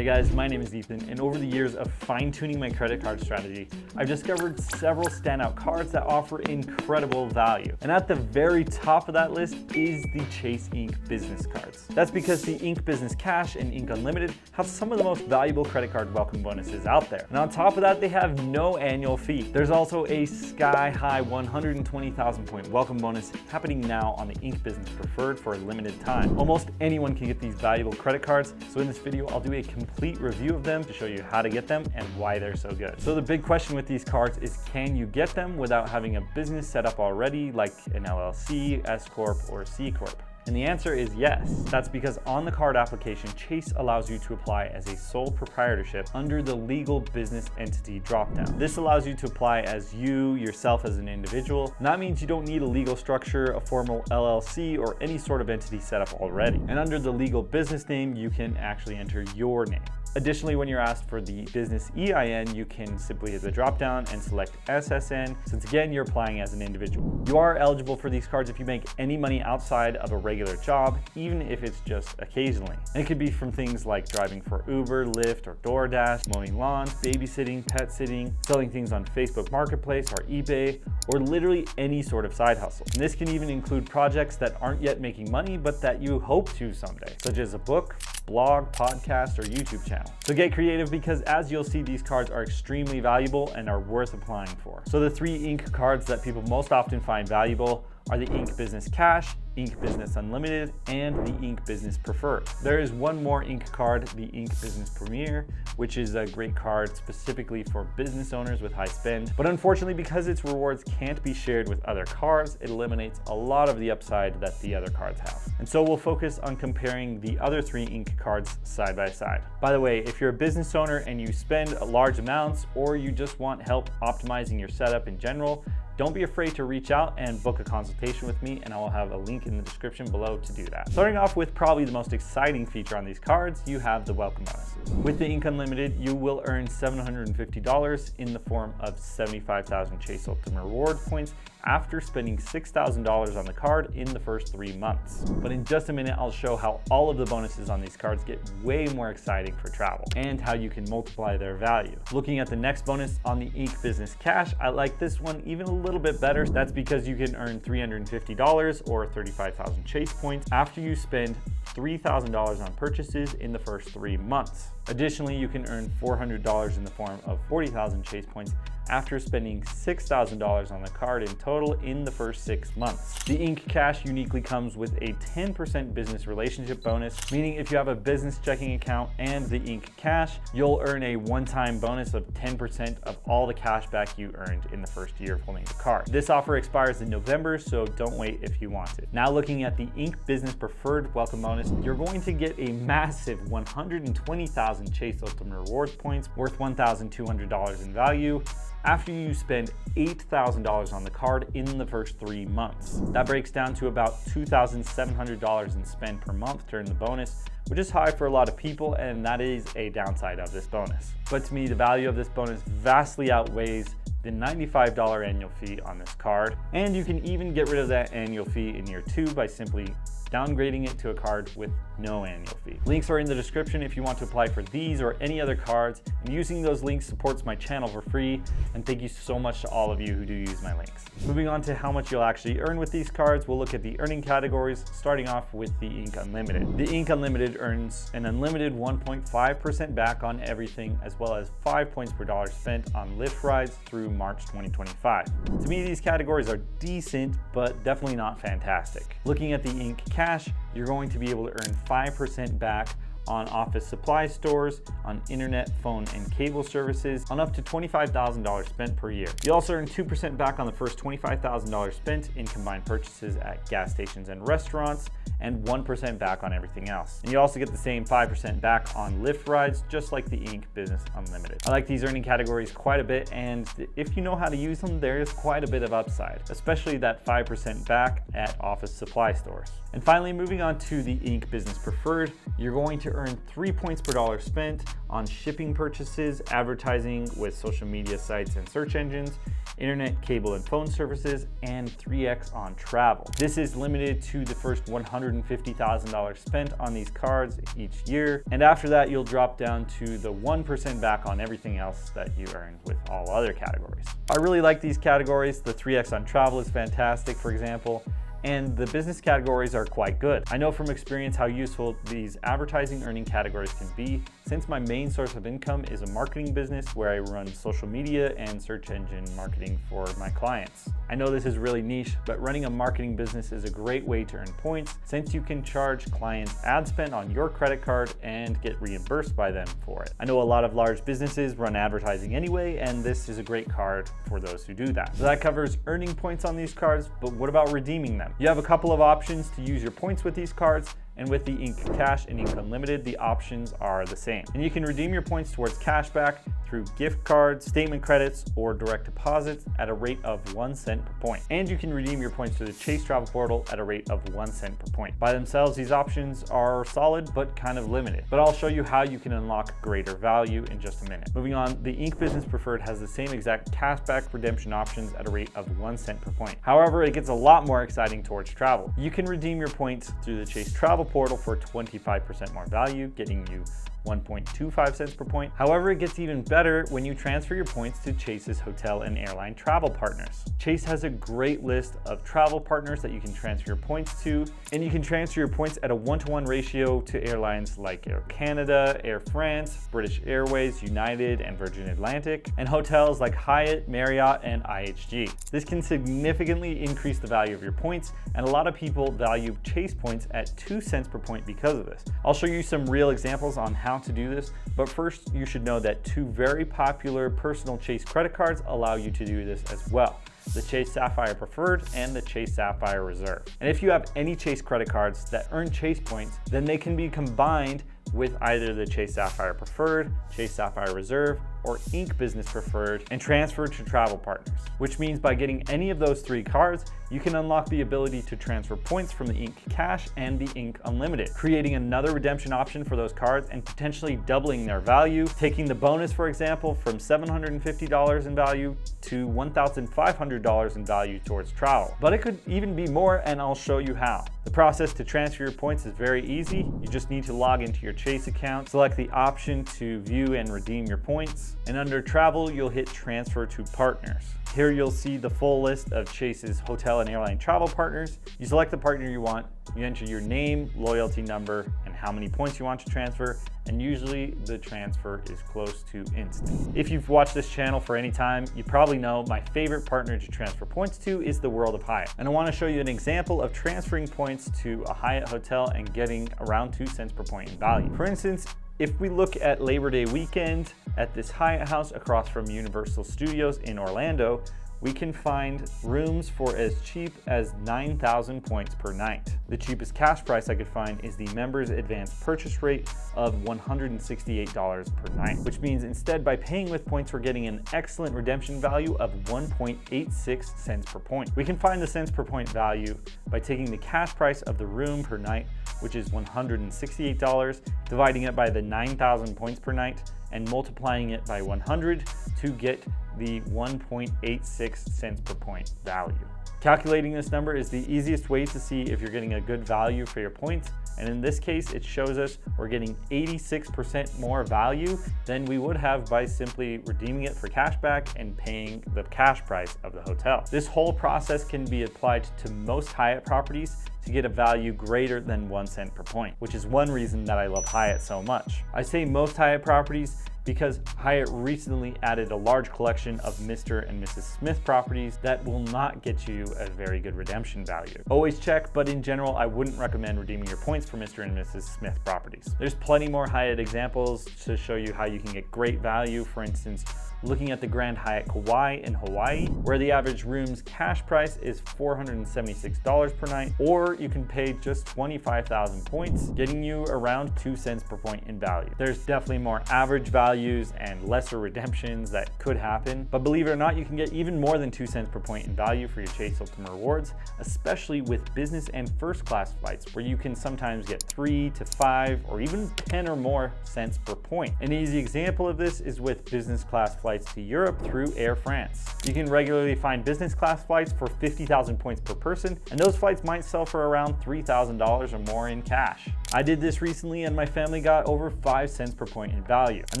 Hey guys, my name is Ethan, and over the years of fine-tuning my credit card strategy, I've discovered several standout cards that offer incredible value. And at the very top of that list is the Chase Ink Business Cards. That's because the Ink Business Cash and Ink Unlimited have some of the most valuable credit card welcome bonuses out there. And on top of that, they have no annual fee. There's also a sky-high 120,000 point welcome bonus happening now on the Ink Business Preferred for a limited time. Almost anyone can get these valuable credit cards, so in this video, I'll do a complete review of them to show you how to get them and why they're so good. So the big question with these cards is, can you get them without having a business set up already, like an LLC, S Corp, or C Corp? And the answer is yes. That's because on the card application, Chase allows you to apply as a sole proprietorship under the legal business entity dropdown. This allows you to apply as yourself as an individual. And that means you don't need a legal structure, a formal LLC, or any sort of entity set up already. And under the legal business name, you can actually enter your name. Additionally, when you're asked for the business EIN, you can simply hit the drop down and select SSN, since again, you're applying as an individual. You are eligible for these cards if you make any money outside of a regular job, even if it's just occasionally. And it could be from things like driving for Uber, Lyft, or DoorDash, mowing lawns, babysitting, pet sitting, selling things on Facebook Marketplace or eBay, or literally any sort of side hustle. And this can even include projects that aren't yet making money, but that you hope to someday, such as a book, blog, podcast, or YouTube channel. So get creative, because as you'll see, these cards are extremely valuable and are worth applying for. So the three Ink cards that people most often find valuable are the Ink Business Cash, Ink Business Unlimited, and the Ink Business Preferred. There is one more Ink card, the Ink Business Premier, which is a great card specifically for business owners with high spend. But unfortunately, because its rewards can't be shared with other cards, it eliminates a lot of the upside that the other cards have. And so we'll focus on comparing the other three Ink cards side by side. By the way, if you're a business owner and you spend large amounts, or you just want help optimizing your setup in general, don't be afraid to reach out and book a consultation with me, and I will have a link in the description below to do that. Starting off with probably the most exciting feature on these cards, you have the welcome bonuses. With the Ink Unlimited, you will earn $750 in the form of 75,000 Chase Ultimate Reward points after spending $6,000 on the card in the first 3 months. But in just a minute, I'll show how all of the bonuses on these cards get way more exciting for travel and how you can multiply their value. Looking at the next bonus on the Ink Business Cash, I like this one even a little bit better. That's because you can earn $350 or 35,000 Chase points after you spend $3,000 on purchases in the first 3 months. Additionally, you can earn $400 in the form of 40,000 Chase points after spending $6,000 on the card in total in the first 6 months. The Ink Cash uniquely comes with a 10% business relationship bonus, meaning if you have a business checking account and the Ink Cash, you'll earn a one-time bonus of 10% of all the cash back you earned in the first year of holding the card. This offer expires in November, so don't wait if you want it. Now looking at the Ink Business Preferred welcome bonus, you're going to get a massive 120,000 Chase Ultimate Rewards points worth $1,200 in value after you spend $8,000 on the card in the first 3 months. That breaks down to about $2,700 in spend per month during the bonus, which is high for a lot of people, and that is a downside of this bonus. But to me, the value of this bonus vastly outweighs the $95 annual fee on this card, and you can even get rid of that annual fee in year 2 by simply downgrading it to a card with no annual fee. Links are in the description if you want to apply for these or any other cards, and using those links supports my channel for free, and thank you so much to all of you who do use my links. Moving on to how much you'll actually earn with these cards, we'll look at the earning categories, starting off with the Ink Unlimited. The Ink Unlimited earns an unlimited 1.5% back on everything, as well as 5 points per dollar spent on Lyft rides through March 2025. To me, these categories are decent, but definitely not fantastic. Looking at the Ink Cash, you're going to be able to earn 5% back on office supply stores, on internet, phone, and cable services, on up to $25,000 spent per year. You also earn 2% back on the first $25,000 spent in combined purchases at gas stations and restaurants, and 1% back on everything else. And you also get the same 5% back on Lyft rides, just like the Ink Business Unlimited. I like these earning categories quite a bit, and if you know how to use them, there is quite a bit of upside, especially that 5% back at office supply stores. And finally, moving on to the Ink Business Preferred, you're going to earn 3 points per dollar spent on shipping purchases, advertising with social media sites and search engines, internet, cable, and phone services, and 3x on travel. This is limited to the first 100 $150,000 spent on these cards each year. And after that, you'll drop down to the 1% back on everything else that you earn with all other categories. I really like these categories. The 3x on travel is fantastic, for example, and the business categories are quite good. I know from experience how useful these advertising earning categories can be, since my main source of income is a marketing business where I run social media and search engine marketing for my clients. I know this is really niche, but running a marketing business is a great way to earn points since you can charge clients ad spend on your credit card and get reimbursed by them for it. I know a lot of large businesses run advertising anyway, and this is a great card for those who do that. So that covers earning points on these cards, but what about redeeming them? You have a couple of options to use your points with these cards, and with the Ink Cash and Ink Unlimited, the options are the same. And you can redeem your points towards cashback through gift cards, statement credits, or direct deposits at a rate of 1 cent per point. And you can redeem your points through the Chase Travel Portal at a rate of 1 cent per point. By themselves, these options are solid, but kind of limited. But I'll show you how you can unlock greater value in just a minute. Moving on, the Ink Business Preferred has the same exact cashback redemption options at a rate of 1 cent per point. However, it gets a lot more exciting towards travel. You can redeem your points through the Chase Travel Portal for 25% more value, getting you 1.25 cents per point. However, it gets even better when you transfer your points to Chase's hotel and airline travel partners. Chase has a great list of travel partners that you can transfer your points to, and you can transfer your points at a 1-to-1 ratio to airlines like Air Canada, Air France, British Airways, United, and Virgin Atlantic, and hotels like Hyatt, Marriott, and IHG. This can significantly increase the value of your points, and a lot of people value Chase points at 2 cents per point because of this. I'll show you some real examples on how to do this, but first you should know that 2 very popular personal Chase credit cards allow you to do this as well: the Chase Sapphire Preferred and the Chase Sapphire Reserve. And if you have any Chase credit cards that earn Chase points, then they can be combined with either the Chase Sapphire Preferred, Chase Sapphire Reserve, or Ink Business Preferred and transferred to travel partners. Which means by getting any of those 3 cards, you can unlock the ability to transfer points from the Ink Cash and the Ink Unlimited, creating another redemption option for those cards and potentially doubling their value, taking the bonus, for example, from $750 in value to $1,500 in value towards travel. But it could even be more, and I'll show you how. The process to transfer your points is very easy. You just need to log into your Chase account, select the option to view and redeem your points, and under travel, you'll hit transfer to partners. Here you'll see the full list of Chase's hotel and airline travel partners. You select the partner you want, you enter your name, loyalty number, and how many points you want to transfer, and usually the transfer is close to instant. If you've watched this channel for any time, you probably know my favorite partner to transfer points to is the world of Hyatt. And I want to show you an example of transferring points to a Hyatt hotel and getting around 2 cents per point in value. For instance, if we look at Labor Day weekend at this Hyatt house across from Universal Studios in Orlando, we can find rooms for as cheap as 9,000 points per night. The cheapest cash price I could find is the members advance purchase rate of $168 per night, which means instead by paying with points, we're getting an excellent redemption value of 1.86 cents per point. We can find the cents per point value by taking the cash price of the room per night, which is $168, dividing it by the 9,000 points per night, and multiplying it by 100 to get the 1.86 cents per point value. Calculating this number is the easiest way to see if you're getting a good value for your points, and in this case it shows us we're getting 86% more value than we would have by simply redeeming it for cashback and paying the cash price of the hotel. This whole process can be applied to most Hyatt properties to get a value greater than 1 cent per point, which is one reason that I love Hyatt so much. I say most Hyatt properties because Hyatt recently added a large collection of Mr. and Mrs. Smith properties that will not get you a very good redemption value. Always check, but in general, I wouldn't recommend redeeming your points for Mr. and Mrs. Smith properties. There's plenty more Hyatt examples to show you how you can get great value. For instance, looking at the Grand Hyatt Kauai in Hawaii, where the average room's cash price is $476 per night, or you can pay just 25,000 points, getting you around 2 cents per point in value. There's definitely more average values and lesser redemptions that could happen, but believe it or not, you can get even more than 2 cents per point in value for your Chase Ultimate Rewards, especially with business and first class flights, where you can sometimes get 3 to 5 or even 10 or more cents per point. An easy example of this is with business class flights flights to Europe through Air France. You can regularly find business class flights for 50,000 points per person, and those flights might sell for around $3,000 or more in cash. I did this recently and my family got over 5 cents per point in value. And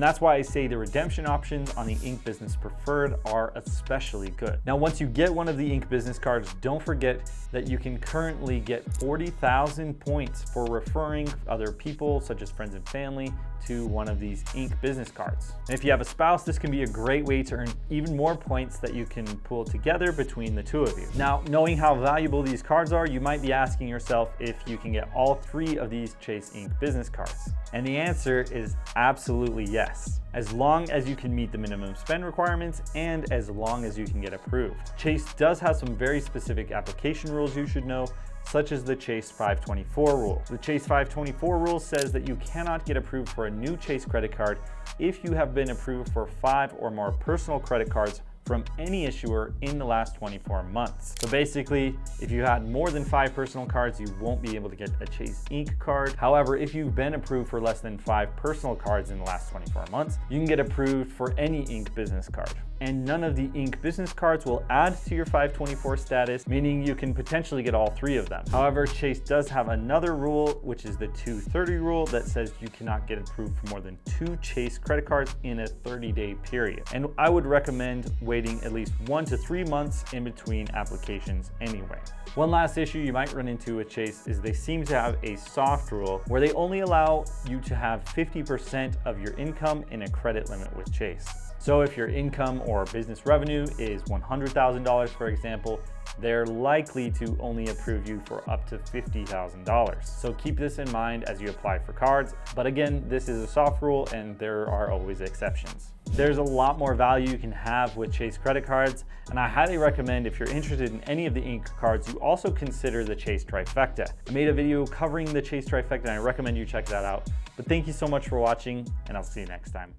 that's why I say the redemption options on the Ink Business Preferred are especially good. Now, once you get one of the Ink Business cards, don't forget that you can currently get 40,000 points for referring other people, such as friends and family, to one of these Ink Business cards. And if you have a spouse, this can be a great way to earn even more points that you can pool together between the two of you. Now, knowing how valuable these cards are, you might be asking yourself if you can get all 3 of these Chase Ink Business cards. And the answer is absolutely yes, as long as you can meet the minimum spend requirements and as long as you can get approved. Chase does have some very specific application rules you should know, such as the Chase 524 rule. The Chase 524 rule says that you cannot get approved for a new Chase credit card if you have been approved for 5 or more personal credit cards from any issuer in the last 24 months. So basically, if you had more than 5 personal cards, you won't be able to get a Chase Ink card. However, if you've been approved for less than 5 personal cards in the last 24 months, you can get approved for any Ink Business card. And none of the Ink Business cards will add to your 524 status, meaning you can potentially get all 3 of them. However, Chase does have another rule, which is the 230 rule, that says you cannot get approved for more than 2 Chase credit cards in a 30-day period. And I would recommend waiting at least 1 to 3 months in between applications anyway. One last issue you might run into with Chase is they seem to have a soft rule where they only allow you to have 50% of your income in a credit limit with Chase. So if your income or business revenue is $100,000, for example, they're likely to only approve you for up to $50,000. So keep this in mind as you apply for cards. But again, this is a soft rule and there are always exceptions. There's a lot more value you can have with Chase credit cards, and I highly recommend if you're interested in any of the Ink cards, you also consider the Chase Trifecta. I made a video covering the Chase Trifecta and I recommend you check that out. But thank you so much for watching, and I'll see you next time.